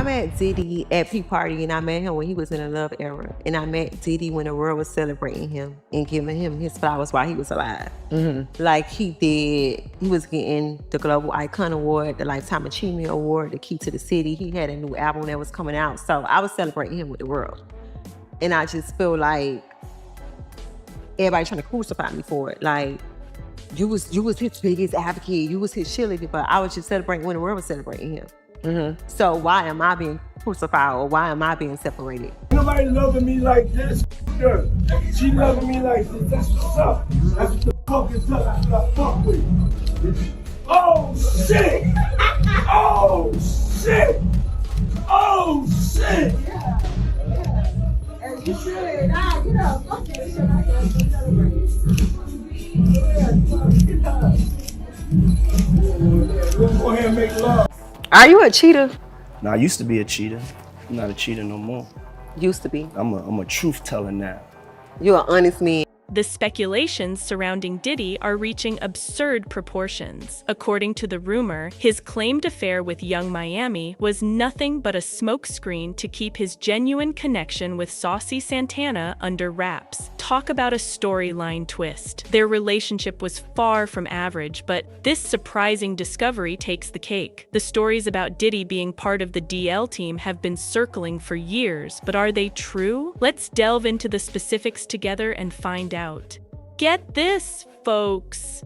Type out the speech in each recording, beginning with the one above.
I met Diddy at Peak Party, and I met him when he was in a love era. And I met Diddy when the world was celebrating him and giving him his flowers while he was alive. Like he was getting the Global Icon Award, the Lifetime Achievement Award, the Key to the City. He had a new album that was coming out. So I was celebrating him with the world. And I just feel like everybody trying to crucify me for it. Like, you was his biggest advocate, you was his cheerleader, but I was just celebrating when the world was celebrating him. So why am I being crucified, or why am I being separated? Nobody loving me like this. She loving me like this. That's what's up. That's what the fuck is up. That's what I fuck with. Oh shit! Oh shit! Oh shit! And you should, nah, get up. Fuck that shit. I got to celebrate. Let's go ahead and make love. Are you a cheater? Nah, I used to be a cheater. I'm not a cheater no more. Used to be. I'm a truth teller now. You're an honest man. The speculations surrounding Diddy are reaching absurd proportions. According to the rumor, his claimed affair with Young Miami was nothing but a smokescreen to keep his genuine connection with Saucy Santana under wraps. Talk about a storyline twist. Their relationship was far from average, but this surprising discovery takes the cake. The stories about Diddy being part of the DL team have been circling for years, but are they true? Let's delve into the specifics together and find out. Get this, folks.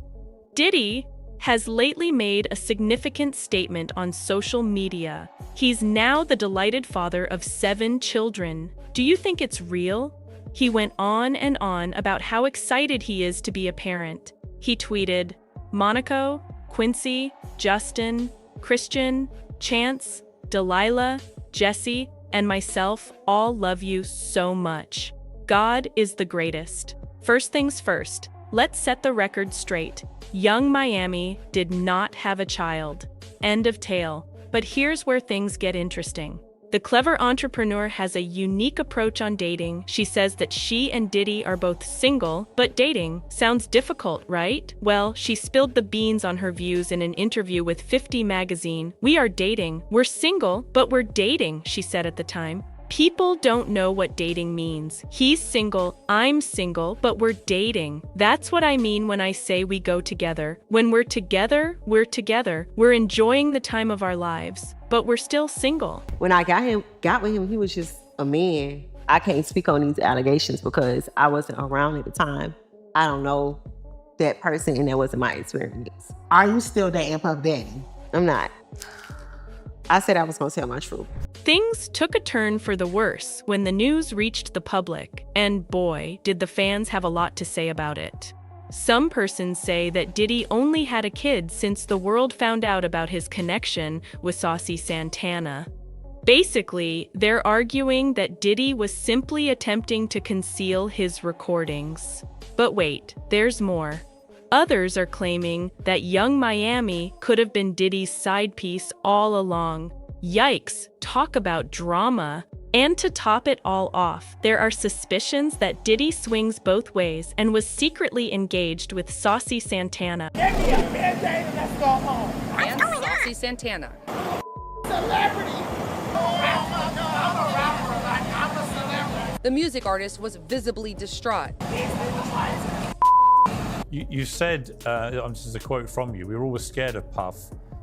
Diddy has lately made a significant statement on social media. He's now the delighted father of 7 children. Do you think it's real? He went on and on about how excited he is to be a parent. He tweeted, "Monaco, Quincy, Justin, Christian, Chance, Delilah, Jesse, and myself all love you so much. God is the greatest. First things first, let's set the record straight. Young Miami did not have a child. End of tale. But here's where things get interesting. The clever entrepreneur has a unique approach on dating. She says that she and Diddy are both single, but dating sounds difficult, right? Well, she spilled the beans on her views in an interview with 50 magazine. "We are dating. We're single, but we're dating," she said at the time. People don't know what dating means. He's single, I'm single, but we're dating. That's what I mean when I say we go together. When we're together, we're together. We're enjoying the time of our lives, but we're still single. When I got with him, he was just a man. I can't speak on these allegations because I wasn't around at the time. I don't know that person, and that wasn't my experience. Are you still dating Puff Daddy? I'm not. I said I was gonna tell my truth. Things took a turn for the worse when the news reached the public, and boy, did the fans have a lot to say about it. Some persons say that Diddy only had a kid since the world found out about his connection with Saucy Santana. Basically, they're arguing that Diddy was simply attempting to conceal his recordings. But wait, there's more. Others are claiming that Young Miami could have been Diddy's side piece all along. Yikes, talk about drama. And to top it all off, there are suspicions that Diddy swings both ways and was secretly engaged with Saucy Santana. Give me a band-aid and let's go home. And Saucy Santana. Celebrity. I'm a rapper, like I'm a celebrity. The music artist was visibly distraught. You said, this is a quote from you, "We were always scared of Puff.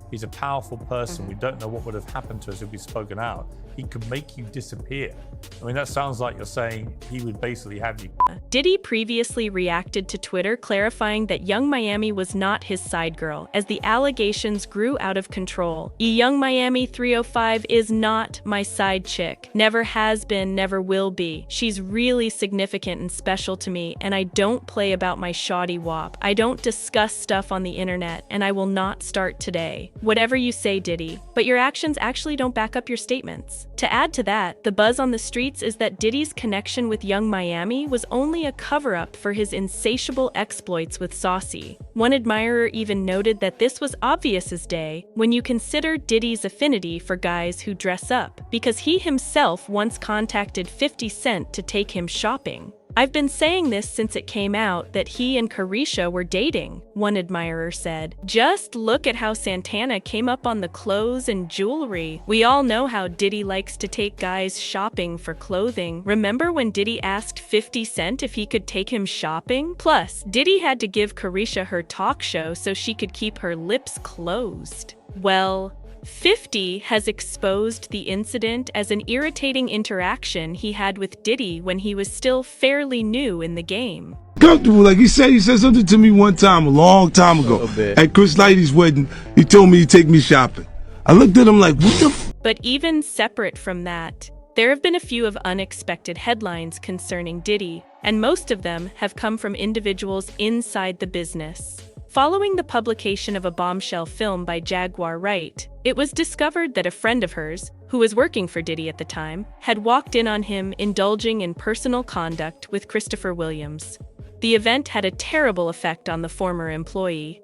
He's a powerful person. We don't know what would have happened to us if we'd spoken out. He could make you disappear." I mean, that sounds like you're saying he would basically have you. Diddy previously reacted to Twitter clarifying that Young Miami was not his side girl as the allegations grew out of control. Young Miami 305 is not my side chick. Never has been, never will be. She's really significant and special to me, and I don't play about my shoddy wop. I don't discuss stuff on the internet, and I will not start today. Whatever you say, Diddy, but your actions actually don't back up your statements. To add to that, the buzz on the streets is that Diddy's connection with Young Miami was only a cover-up for his insatiable exploits with Saucy. One admirer even noted that this was obvious as day when you consider Diddy's affinity for guys who dress up, because he himself once contacted 50 Cent to take him shopping. I've been saying this since it came out that he and Carisha were dating, one admirer said. Just look at how Santana came up on the clothes and jewelry. We all know how Diddy likes to take guys shopping for clothing. Remember when Diddy asked 50 Cent if he could take him shopping? Plus, Diddy had to give Carisha her talk show so she could keep her lips closed. Well, 50 has exposed the incident as an irritating interaction he had with Diddy when he was still fairly new in the game. Comfortable, like he said something to me one time, a long time ago. At Chris Lighty's wedding, he told me he'd take me shopping. I looked at him like, what the f? But even separate from that, there have been a few of unexpected headlines concerning Diddy, and most of them have come from individuals inside the business. Following the publication of a bombshell film by Jaguar Wright, it was discovered that a friend of hers, who was working for Diddy at the time, had walked in on him indulging in personal conduct with Christopher Williams. The event had a terrible effect on the former employee.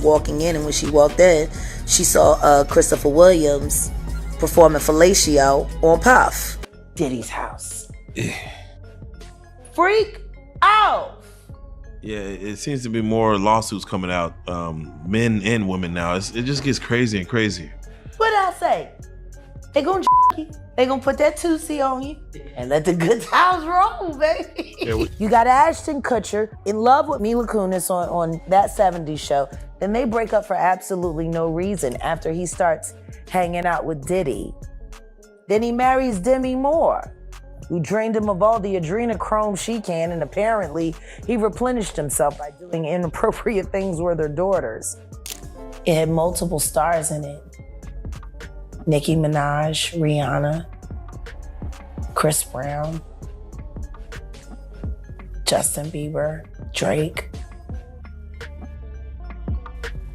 Walking in, and when she walked in, she saw Christopher Williams performing fellatio on Puff. Diddy's house. Freak out. Yeah, it seems to be more lawsuits coming out, men and women now. It just gets crazy and crazier. What I say? They gonna you. They gonna put that 2C on you and let the good times roll, baby. You got Ashton Kutcher in love with Mila Kunis on that 70s show. Then they break up for absolutely no reason after he starts hanging out with Diddy. Then he marries Demi Moore, who drained him of all the adrenochrome she can, and apparently he replenished himself by doing inappropriate things with their daughters. It had multiple stars in it. Nicki Minaj, Rihanna, Chris Brown, Justin Bieber, Drake.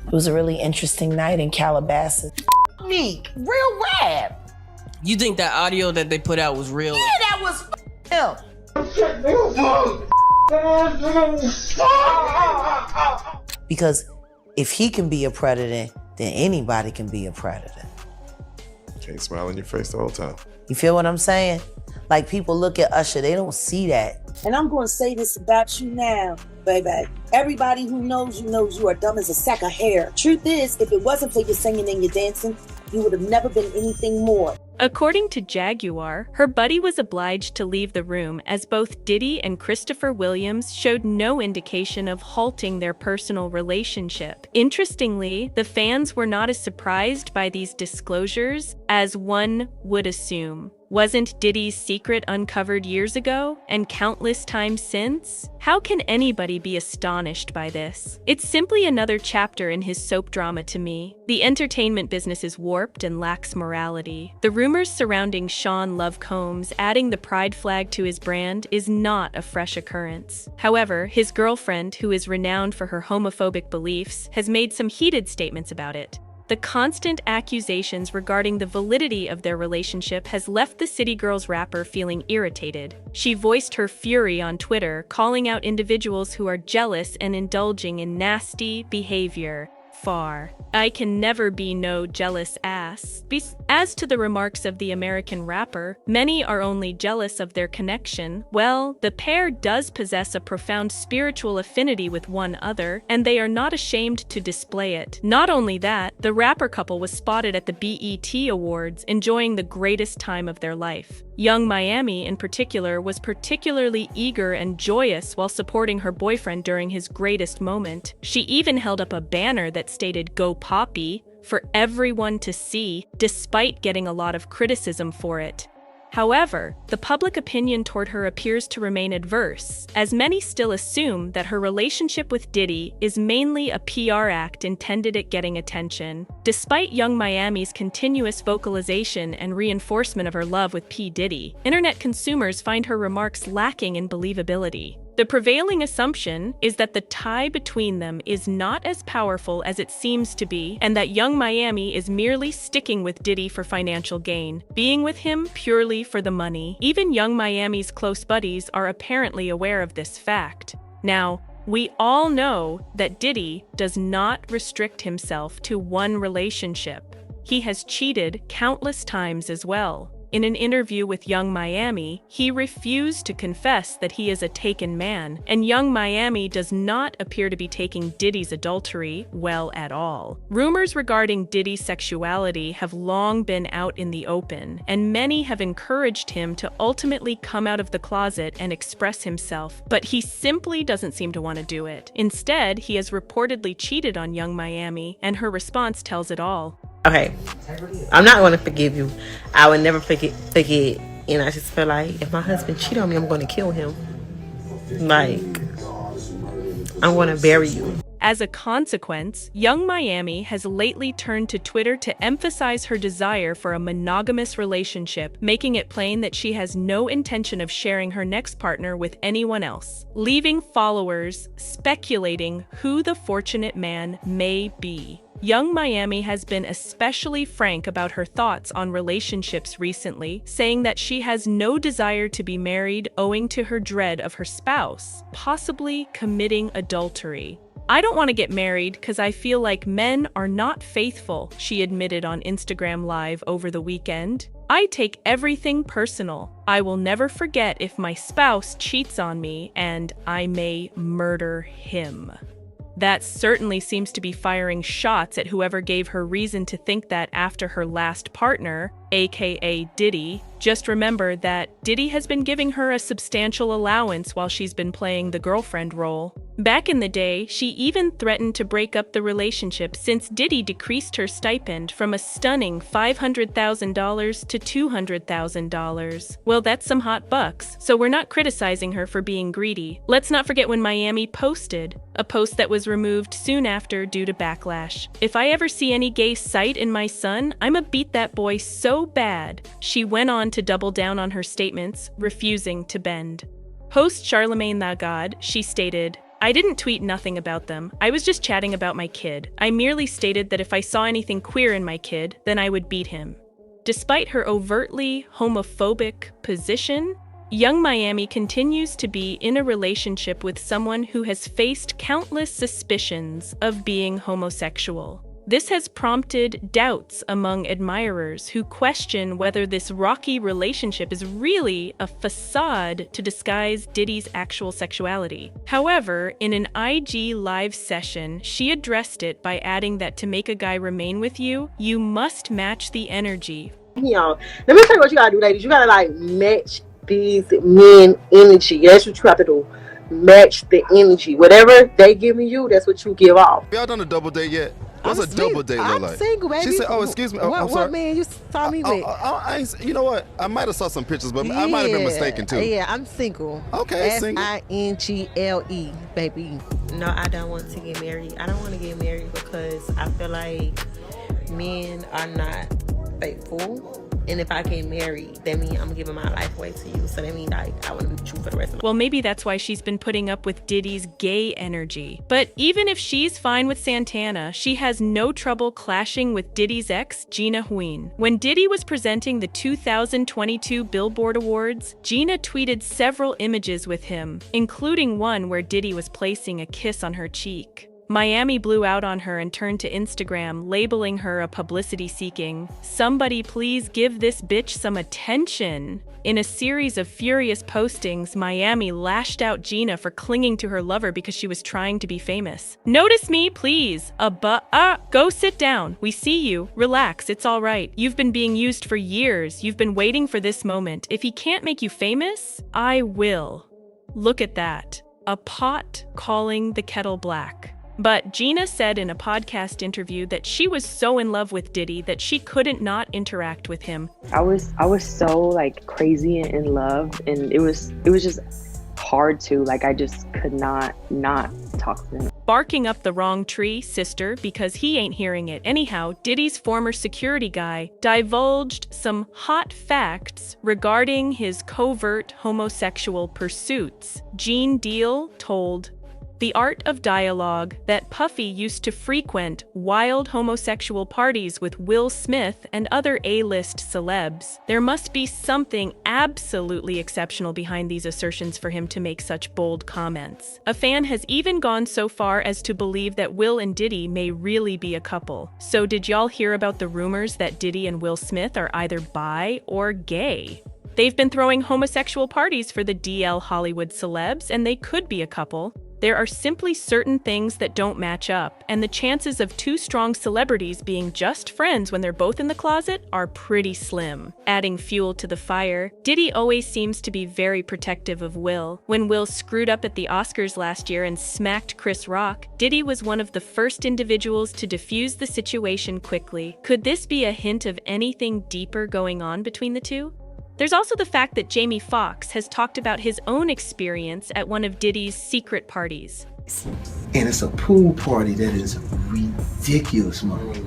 It was a really interesting night in Calabasas. Meek, real rap. You think that audio that they put out was real? Yeah, that was him. Because if he can be a predator, then anybody can be a predator. Can't smile in your face the whole time. You feel what I'm saying? Like, people look at Usher, they don't see that. And I'm going to say this about you now, baby. Everybody who knows you are dumb as a sack of hair. Truth is, if it wasn't for your singing and your dancing, you would have never been anything more. According to Jaguar, her buddy was obliged to leave the room as both Diddy and Christopher Williams showed no indication of halting their personal relationship. Interestingly, the fans were not as surprised by these disclosures as one would assume. Wasn't Diddy's secret uncovered years ago and countless times since? How can anybody be astonished by this? It's simply another chapter in his soap drama to me. The entertainment business is warped and lacks morality. The rumors surrounding Sean Love Combs adding the pride flag to his brand is not a fresh occurrence. However, his girlfriend, who is renowned for her homophobic beliefs, has made some heated statements about it. The constant accusations regarding the validity of their relationship has left the City Girls rapper feeling irritated. She voiced her fury on Twitter, calling out individuals who are jealous and indulging in nasty behavior. I can never be no jealous ass. As to the remarks of the American rapper, many are only jealous of their connection. Well, the pair does possess a profound spiritual affinity with one another, and they are not ashamed to display it. Not only that, the rapper couple was spotted at the BET Awards enjoying the greatest time of their life. Young Miami, in particular, was particularly eager and joyous while supporting her boyfriend during his greatest moment. She even held up a banner that stated "Go Poppy" for everyone to see, despite getting a lot of criticism for it. However, the public opinion toward her appears to remain adverse, as many still assume that her relationship with Diddy is mainly a PR act intended at getting attention. Despite Young Miami's continuous vocalization and reinforcement of her love with P. Diddy, internet consumers find her remarks lacking in believability. The prevailing assumption is that the tie between them is not as powerful as it seems to be, and that Young Miami is merely sticking with Diddy for financial gain, being with him purely for the money. Even Young Miami's close buddies are apparently aware of this fact. Now, we all know that Diddy does not restrict himself to one relationship. He has cheated countless times as well. In an interview with Young Miami, he refused to confess that he is a taken man, and Young Miami does not appear to be taking Diddy's adultery well at all. Rumors regarding Diddy's sexuality have long been out in the open, and many have encouraged him to ultimately come out of the closet and express himself, but he simply doesn't seem to want to do it. Instead, he has reportedly cheated on Young Miami, and her response tells it all. Okay, I'm not going to forgive you. I would never forget. And I just feel like if my husband cheated on me, I'm going to kill him. Like, I'm going to bury you. As a consequence, Young Miami has lately turned to Twitter to emphasize her desire for a monogamous relationship, making it plain that she has no intention of sharing her next partner with anyone else, leaving followers speculating who the fortunate man may be. Young Miami has been especially frank about her thoughts on relationships recently, saying that she has no desire to be married owing to her dread of her spouse possibly committing adultery. I don't want to get married because I feel like men are not faithful, she admitted on Instagram Live over the weekend. I take everything personal. I will never forget if my spouse cheats on me, and I may murder him. That certainly seems to be firing shots at whoever gave her reason to think that after her last partner, aka Diddy. Just remember that Diddy has been giving her a substantial allowance while she's been playing the girlfriend role. Back in the day, she even threatened to break up the relationship since Diddy decreased her stipend from a stunning $500,000 to $200,000. Well, that's some hot bucks, so we're not criticizing her for being greedy. Let's not forget when Miami posted, a post that was removed soon after due to backlash. If I ever see any gay sight in my son, I'ma beat that boy so bad. She went on to double down on her statements, refusing to bend. Host Charlemagne the God, she stated, I didn't tweet nothing about them. I was just chatting about my kid. I merely stated that if I saw anything queer in my kid, then I would beat him. Despite her overtly homophobic position, Young Miami continues to be in a relationship with someone who has faced countless suspicions of being homosexual. This has prompted doubts among admirers who question whether this rocky relationship is really a facade to disguise Diddy's actual sexuality. However, in an IG live session, she addressed it by adding that to make a guy remain with you, you must match the energy. Let me tell you what you gotta do, ladies. You gotta like match these men energy. That's what you have to do. Match the energy. Whatever they giving you, that's what you give off. Y'all done a double date yet? What's a double date look like? I'm single, baby. She said, "Oh, excuse me. What man you saw me with?" You know what? I might have saw some pictures, but I might have been mistaken too. Yeah, I'm single. Okay, single. SINGLE, baby. No, I don't want to get married. I don't want to get married because I feel like men are not faithful. And if I get married, that means I'm giving my life away to you. So that means like, I want to be with you for the rest of my life. Well, maybe that's why she's been putting up with Diddy's gay energy. But even if she's fine with Santana, she has no trouble clashing with Diddy's ex, Gina Huyn. When Diddy was presenting the 2022 Billboard Awards, Gina tweeted several images with him, including one where Diddy was placing a kiss on her cheek. Miami blew out on her and turned to Instagram, labeling her a publicity-seeking, "Somebody please give this bitch some attention." In a series of furious postings, Miami lashed out Gina for clinging to her lover because she was trying to be famous. "Notice me, please. Go sit down. We see you. Relax, it's all right. You've been being used for years. You've been waiting for this moment. If he can't make you famous, I will." Look at that. A pot calling the kettle black. But Gina said in a podcast interview that she was so in love with Diddy that she couldn't not interact with him. I was so like crazy and in love, and it was just hard to, like, I just could not talk to him. Barking up the wrong tree, sister, because he ain't hearing it. Anyhow, Diddy's former security guy divulged some hot facts regarding his covert homosexual pursuits. Gene Deal told The Art of Dialogue, that Puffy used to frequent wild homosexual parties with Will Smith and other A-list celebs. There must be something absolutely exceptional behind these assertions for him to make such bold comments. A fan has even gone so far as to believe that Will and Diddy may really be a couple. So did y'all hear about the rumors that Diddy and Will Smith are either bi or gay? They've been throwing homosexual parties for the DL Hollywood celebs, and they could be a couple. There are simply certain things that don't match up, and the chances of two strong celebrities being just friends when they're both in the closet are pretty slim. Adding fuel to the fire, Diddy always seems to be very protective of Will. When Will screwed up at the Oscars last year and smacked Chris Rock, Diddy was one of the first individuals to defuse the situation quickly. Could this be a hint of anything deeper going on between the two? There's also the fact that Jamie Foxx has talked about his own experience at one of Diddy's secret parties. And it's a pool party that is ridiculous money.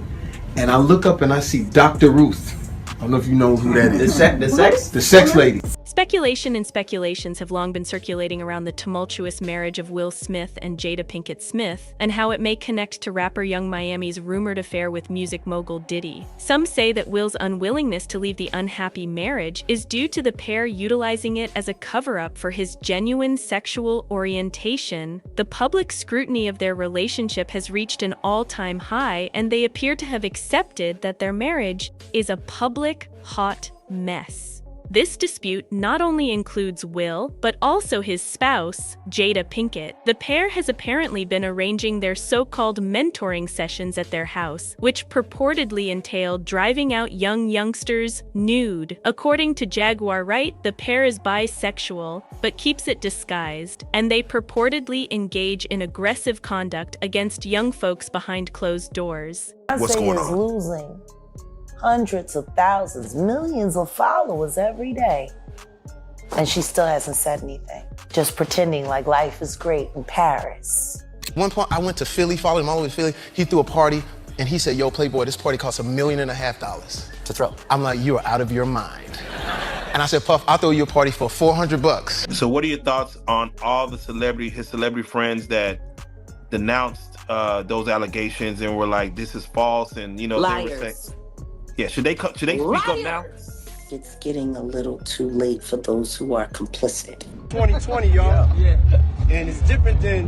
And I look up and I see Dr. Ruth. I don't know if you know who that is. The sex lady. Speculation and speculations have long been circulating around the tumultuous marriage of Will Smith and Jada Pinkett Smith, and how it may connect to rapper Young Miami's rumored affair with music mogul Diddy. Some say that Will's unwillingness to leave the unhappy marriage is due to the pair utilizing it as a cover-up for his genuine sexual orientation. The public scrutiny of their relationship has reached an all-time high, and they appear to have accepted that their marriage is a public, hot mess. This dispute not only includes Will, but also his spouse, Jada Pinkett. The pair has apparently been arranging their so-called mentoring sessions at their house, which purportedly entailed driving out young youngsters nude. According to Jaguar Wright, the pair is bisexual, but keeps it disguised, and they purportedly engage in aggressive conduct against young folks behind closed doors. What's going on? Losing hundreds of thousands, millions of followers every day. And she still hasn't said anything. Just pretending like life is great in Paris. One point, I went to Philly, followed him all the way to Philly. He threw a party, and he said, yo, Playboy, this party costs $1.5 million to throw. I'm like, you are out of your mind. And I said, Puff, I'll throw you a party for $400. So what are your thoughts on all the his celebrity friends that denounced those allegations and were like, this is false, and they were saying, yeah, should they speak up now? It's getting a little too late for those who are complicit. 2020, y'all. Yeah. And it's different than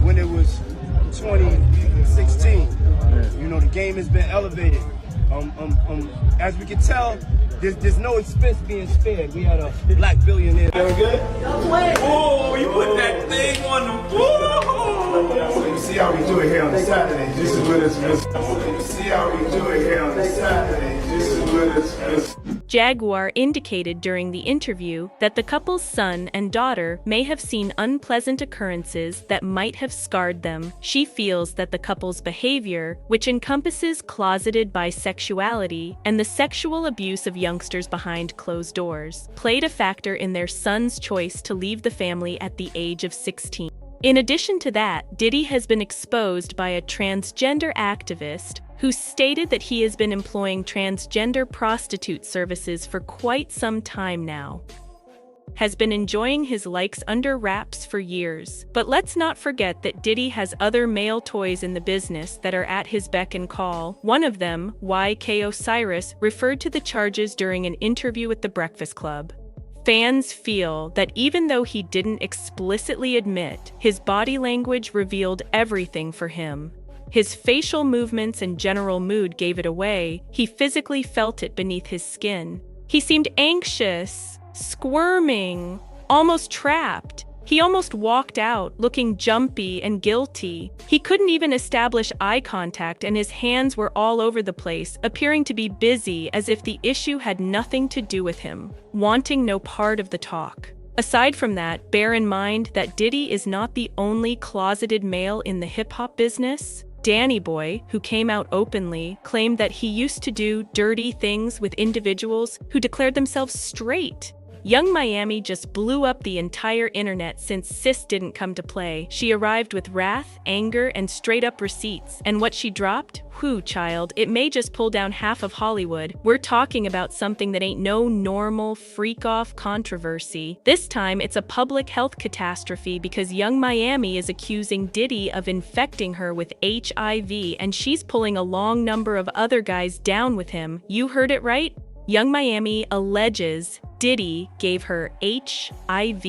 when it was 2016. The game has been elevated. As we can tell, there's no expense being spared. We had a black billionaire. Very good? Oh, you put that thing on the wall. So you see how we do it here on the Saturday. This is what it's You see how we do it here on the Saturday. This is what it's Jaguar indicated during the interview that the couple's son and daughter may have seen unpleasant occurrences that might have scarred them. She feels that the couple's behavior, which encompasses closeted bisexuality and the sexual abuse of youngsters behind closed doors, played a factor in their son's choice to leave the family at the age of 16. In addition to that, Diddy has been exposed by a transgender activist who stated that he has been employing transgender prostitute services for quite some time now. Has been enjoying his likes under wraps for years. But let's not forget that Diddy has other male toys in the business that are at his beck and call. One of them, YK Osiris, referred to the charges during an interview with The Breakfast Club. Fans feel that even though he didn't explicitly admit, his body language revealed everything for him. His facial movements and general mood gave it away. He physically felt it beneath his skin. He seemed anxious, squirming, almost trapped. He almost walked out, looking jumpy and guilty. He couldn't even establish eye contact, and his hands were all over the place, appearing to be busy as if the issue had nothing to do with him, wanting no part of the talk. Aside from that, bear in mind that Diddy is not the only closeted male in the hip-hop business. Danny Boy, who came out openly, claimed that he used to do dirty things with individuals who declared themselves straight. Young Miami just blew up the entire internet since Sis didn't come to play. She arrived with wrath, anger, and straight-up receipts. And what she dropped? Whew, child, it may just pull down half of Hollywood. We're talking about something that ain't no normal freak-off controversy. This time, it's a public health catastrophe because Young Miami is accusing Diddy of infecting her with HIV, and she's pulling a long number of other guys down with him. You heard it right? Young Miami alleges Diddy gave her HIV,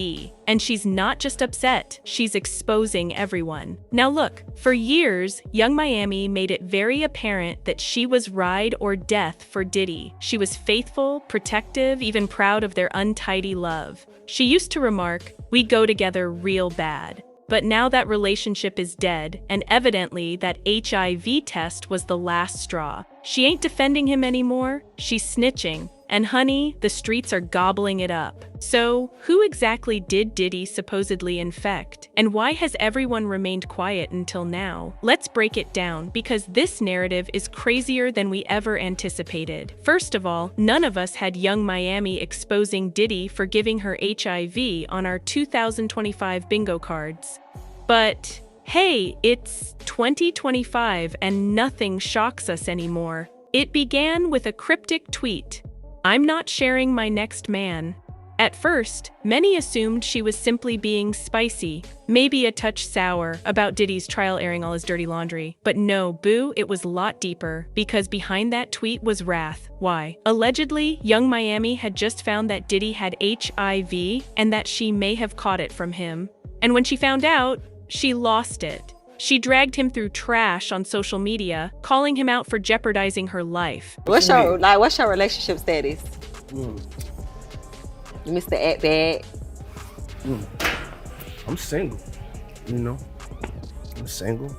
and she's not just upset, she's exposing everyone. Now look, for years, Young Miami made it very apparent that she was ride or death for Diddy. She was faithful, protective, even proud of their untidy love. She used to remark, "We go together real bad." But now that relationship is dead, and evidently that HIV test was the last straw. She ain't defending him anymore, she's snitching. And honey, the streets are gobbling it up. So, who exactly did Diddy supposedly infect? And why has everyone remained quiet until now? Let's break it down, because this narrative is crazier than we ever anticipated. First of all, none of us had Young Miami exposing Diddy for giving her HIV on our 2025 bingo cards. But hey, it's 2025 and nothing shocks us anymore. It began with a cryptic tweet. "I'm not sharing my next man." At first, many assumed she was simply being spicy, maybe a touch sour, about Diddy's trial airing all his dirty laundry. But no, boo, it was a lot deeper, because behind that tweet was wrath. Why? Allegedly, Young Miami had just found that Diddy had HIV and that she may have caught it from him. And when she found out, she lost it. She dragged him through trash on social media, calling him out for jeopardizing her life. What's your relationship status? Mr. At Bad. I'm single, you know. I'm single,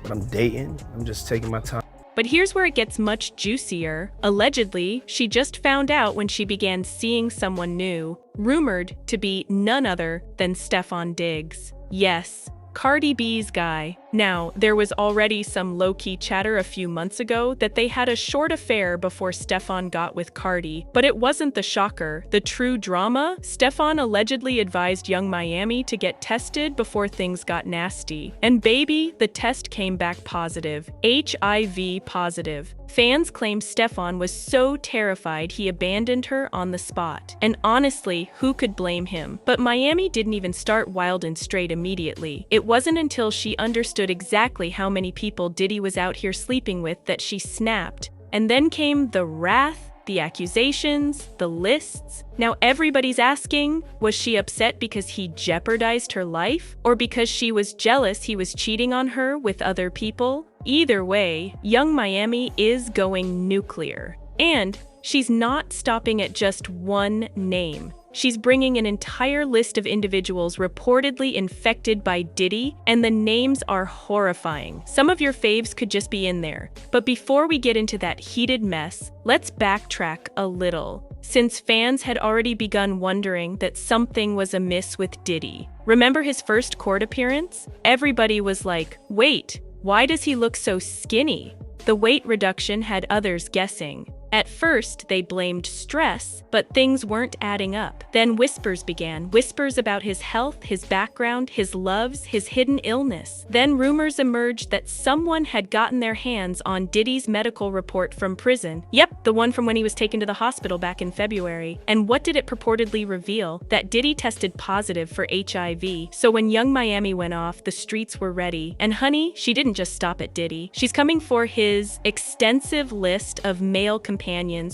but I'm dating. I'm just taking my time. But here's where it gets much juicier. Allegedly, she just found out when she began seeing someone new, rumored to be none other than Stefon Diggs. Yes, Cardi B's guy. Now, there was already some low-key chatter a few months ago that they had a short affair before Stefon got with Cardi, but it wasn't the shocker. The true drama? Stefon allegedly advised Young Miami to get tested before things got nasty. And baby, the test came back positive. HIV positive. Fans claim Stefon was so terrified he abandoned her on the spot. And honestly, who could blame him? But Miami didn't even start wild and straight immediately. It wasn't until she understood exactly how many people Diddy was out here sleeping with that she snapped. And then came the wrath, the accusations, the lists. Now everybody's asking, was she upset because he jeopardized her life? Or because she was jealous he was cheating on her with other people? Either way, Young Miami is going nuclear. And she's not stopping at just one name. She's bringing an entire list of individuals reportedly infected by Diddy, and the names are horrifying. Some of your faves could just be in there. But before we get into that heated mess, let's backtrack a little, since fans had already begun wondering that something was amiss with Diddy. Remember his first court appearance? Everybody was like, wait, why does he look so skinny? The weight reduction had others guessing. At first, they blamed stress, but things weren't adding up. Then whispers began, whispers about his health, his background, his loves, his hidden illness. Then rumors emerged that someone had gotten their hands on Diddy's medical report from prison. Yep, the one from when he was taken to the hospital back in February. And what did it purportedly reveal? That Diddy tested positive for HIV. So when Young Miami went off, the streets were ready. And honey, she didn't just stop at Diddy. She's coming for his extensive list of male companions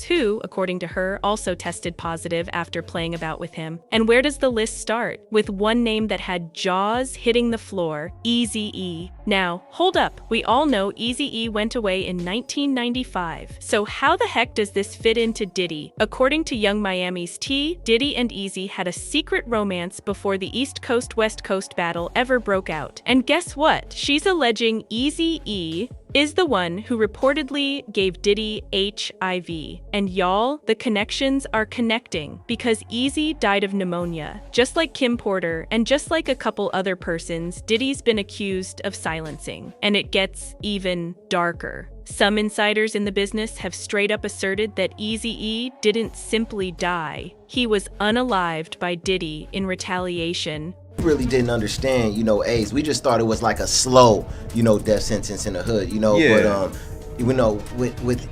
who, according to her, also tested positive after playing about with him. And where does the list start? With one name that had jaws hitting the floor, Eazy-E. Now, hold up. We all know Eazy-E went away in 1995. So how the heck does this fit into Diddy? According to Young Miami's T, Diddy and Eazy had a secret romance before the East Coast-West Coast battle ever broke out. And guess what? She's alleging Eazy-E is the one who reportedly gave Diddy HIV. And y'all, the connections are connecting because Easy died of pneumonia. Just like Kim Porter and just like a couple other persons, Diddy's been accused of silencing. And it gets even darker. Some insiders in the business have straight up asserted that Eazy-E didn't simply die. He was unalived by Diddy in retaliation. Really didn't understand, AIDS. We just thought it was like a slow, death sentence in the hood, Yeah. But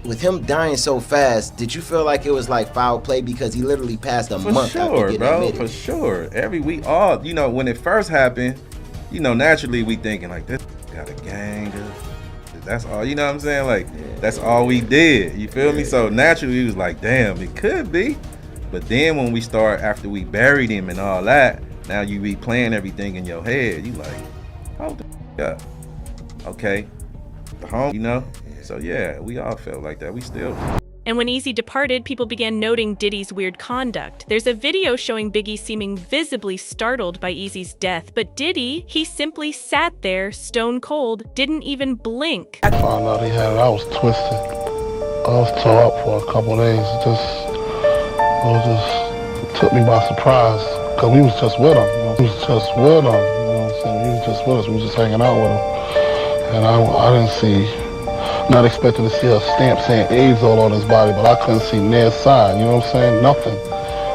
with him dying so fast, did you feel like it was like foul play because he literally passed a month after sure, getting bro. admitted? For sure. We all, when it first happened, naturally we thinking like, this got a gang. That's all, you know what I'm saying? Like, that's all we did. You feel me? So naturally we was like, damn, it could be. But then when we start, after we buried him and all that, now you replaying everything in your head. You like, hold the up. Okay. The home, So yeah, we all felt like that. We still. And when Eazy departed, people began noting Diddy's weird conduct. There's a video showing Biggie seeming visibly startled by Eazy's death, but Diddy, he simply sat there, stone cold, didn't even blink. I found out he had it. I was twisted. I was tore up for a couple days. It took me by surprise. Cause we was just with him, We was just with him, what I'm saying? He was just with us, we was just hanging out with him. And I didn't see, not expecting to see a stamp saying AIDS all on his body, but I couldn't see near sign, what I'm saying? Nothing.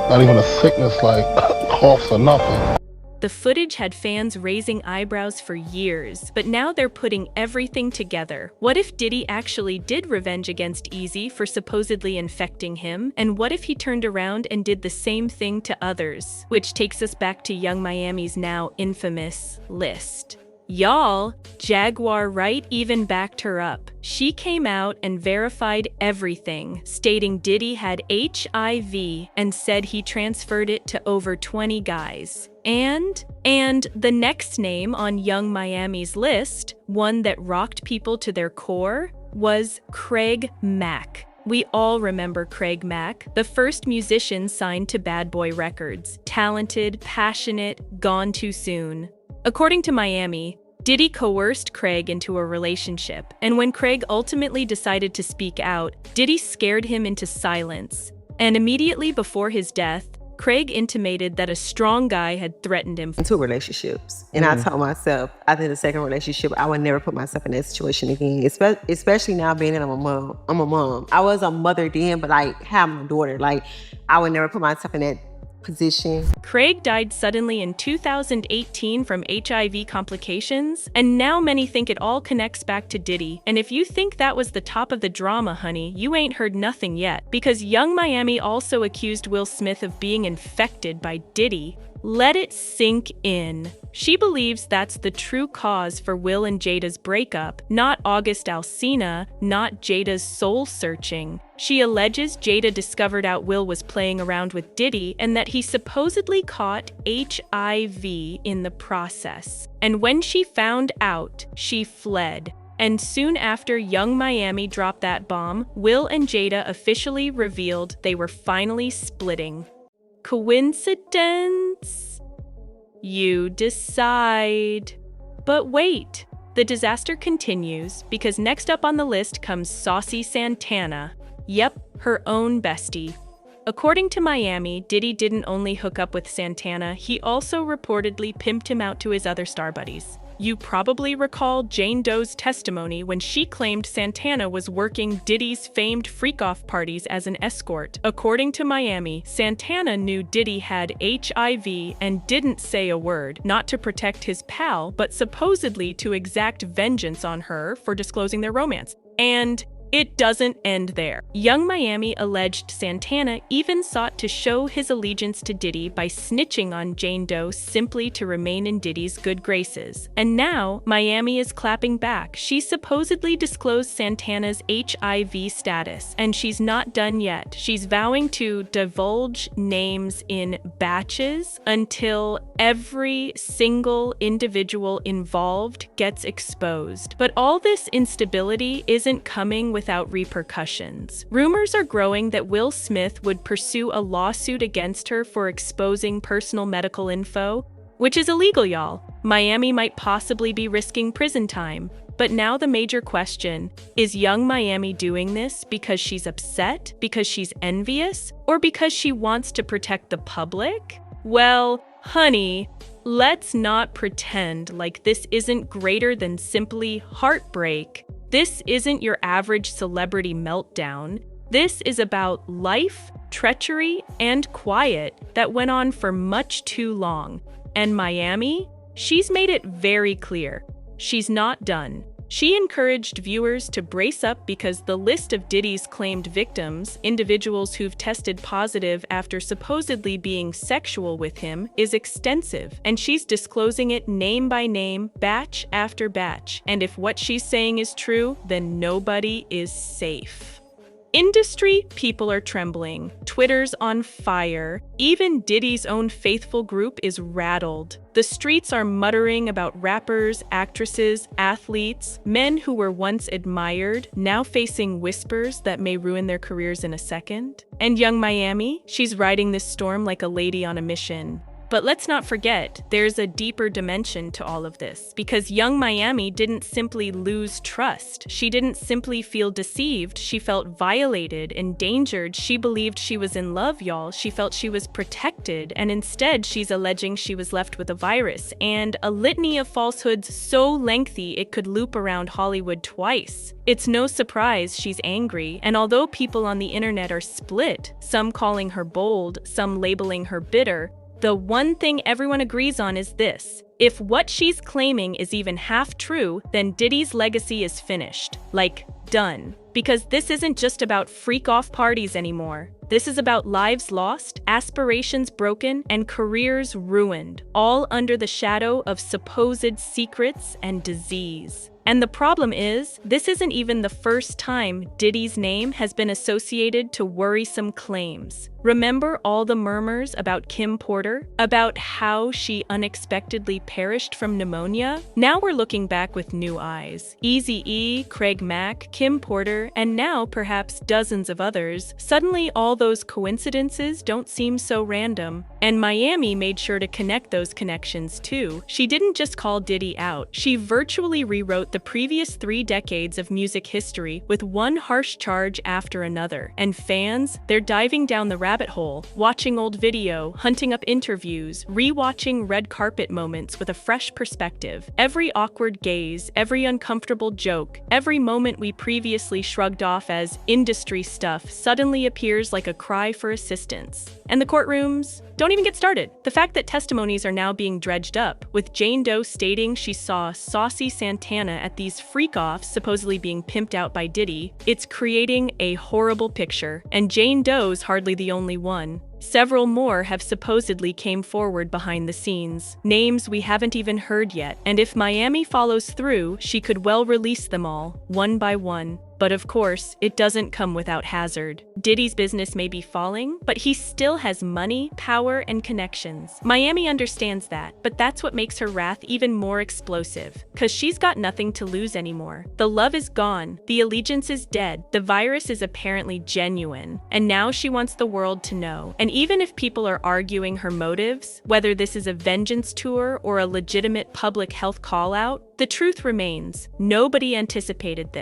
Not even a sickness like coughs or nothing. The footage had fans raising eyebrows for years, but now they're putting everything together. What if Diddy actually did revenge against Eazy for supposedly infecting him? And what if he turned around and did the same thing to others? Which takes us back to Young Miami's now infamous list. Y'all, Jaguar Wright even backed her up. She came out and verified everything, stating Diddy had HIV and said he transferred it to over 20 guys. And the next name on Young Miami's list, one that rocked people to their core, was Craig Mack. We all remember Craig Mack, the first musician signed to Bad Boy Records. Talented, passionate, gone too soon. According to Miami, Diddy coerced Craig into a relationship, and when Craig ultimately decided to speak out, Diddy scared him into silence. And immediately before his death, Craig intimated that a strong guy had threatened him. 2 relationships. And I told myself, after the second relationship, I would never put myself in that situation again. Especially now being that I'm a mom. I was a mother then, but having a daughter, I would never put myself in that position. Craig died suddenly in 2018 from HIV complications, and now many think it all connects back to Diddy. And if you think that was the top of the drama, honey, you ain't heard nothing yet, because Young Miami also accused Will Smith of being infected by Diddy. Let it sink in. She believes that's the true cause for Will and Jada's breakup, not August Alsina, not Jada's soul searching. She alleges Jada discovered out Will was playing around with Diddy and that he supposedly caught HIV in the process. And when she found out, she fled. And soon after Young Miami dropped that bomb, Will and Jada officially revealed they were finally splitting. Coincidence? You decide. But wait, the disaster continues because next up on the list comes Saucy Santana. Yep, her own bestie. According to Miami, Diddy didn't only hook up with Santana, he also reportedly pimped him out to his other star buddies. You probably recall Jane Doe's testimony when she claimed Santana was working Diddy's famed freak-off parties as an escort. According to Miami, Santana knew Diddy had HIV and didn't say a word, not to protect his pal, but supposedly to exact vengeance on her for disclosing their romance. And it doesn't end there. Young Miami alleged Santana even sought to show his allegiance to Diddy by snitching on Jane Doe simply to remain in Diddy's good graces. And now, Miami is clapping back. She supposedly disclosed Santana's HIV status, and she's not done yet. She's vowing to divulge names in batches until every single individual involved gets exposed. But all this instability isn't coming without repercussions. Rumors are growing that Will Smith would pursue a lawsuit against her for exposing personal medical info, which is illegal, y'all. Miami might possibly be risking prison time. But now the major question, is Young Miami doing this because she's upset, because she's envious, or because she wants to protect the public? Well, honey, let's not pretend like this isn't greater than simply heartbreak. This isn't your average celebrity meltdown. This is about life, treachery, and quiet that went on for much too long. And Miami, she's made it very clear. She's not done. She encouraged viewers to brace up because the list of Diddy's claimed victims, individuals who've tested positive after supposedly being sexual with him, is extensive, and she's disclosing it name by name, batch after batch. And if what she's saying is true, then nobody is safe. Industry people are trembling. Twitter's on fire. Even Diddy's own faithful group is rattled. The streets are muttering about rappers, actresses, athletes, men who were once admired, now facing whispers that may ruin their careers in a second. And Young Miami, she's riding this storm like a lady on a mission. But let's not forget, there's a deeper dimension to all of this, because Young Miami didn't simply lose trust. She didn't simply feel deceived. She felt violated, endangered. She believed she was in love, y'all. She felt she was protected, and instead she's alleging she was left with a virus, and a litany of falsehoods so lengthy it could loop around Hollywood twice. It's no surprise she's angry, and although people on the internet are split, some calling her bold, some labeling her bitter, the one thing everyone agrees on is this. If what she's claiming is even half true, then Diddy's legacy is finished. Like, done. Because this isn't just about freak-off parties anymore. This is about lives lost, aspirations broken, and careers ruined, all under the shadow of supposed secrets and disease. And the problem is, this isn't even the first time Diddy's name has been associated to worrisome claims. Remember all the murmurs about Kim Porter? About how she unexpectedly perished from pneumonia? Now we're looking back with new eyes. Eazy-E, Craig Mack, Kim Porter, and now perhaps dozens of others. Suddenly all those coincidences don't seem so random. And Miami made sure to connect those connections too. She didn't just call Diddy out. She virtually rewrote the previous 3 decades of music history with one harsh charge after another. And fans, they're diving down the rabbit hole, watching old video, hunting up interviews, rewatching red carpet moments with a fresh perspective. Every awkward gaze, every uncomfortable joke, every moment we previously shrugged off as industry stuff suddenly appears like a cry for assistance. And the courtrooms? Don't even get started. The fact that testimonies are now being dredged up, with Jane Doe stating she saw Saucy Santana at these freak-offs supposedly being pimped out by Diddy, it's creating a horrible picture. And Jane Doe's hardly the only one. Several more have supposedly came forward behind the scenes, names we haven't even heard yet, and if Miami follows through, she could well release them all, one by one. But of course, it doesn't come without hazard. Diddy's business may be falling, but he still has money, power, and connections. Miami understands that, but that's what makes her wrath even more explosive. Cause she's got nothing to lose anymore. The love is gone, the allegiance is dead, the virus is apparently genuine, and now she wants the world to know. And even if people are arguing her motives, whether this is a vengeance tour or a legitimate public health call-out, the truth remains, nobody anticipated this.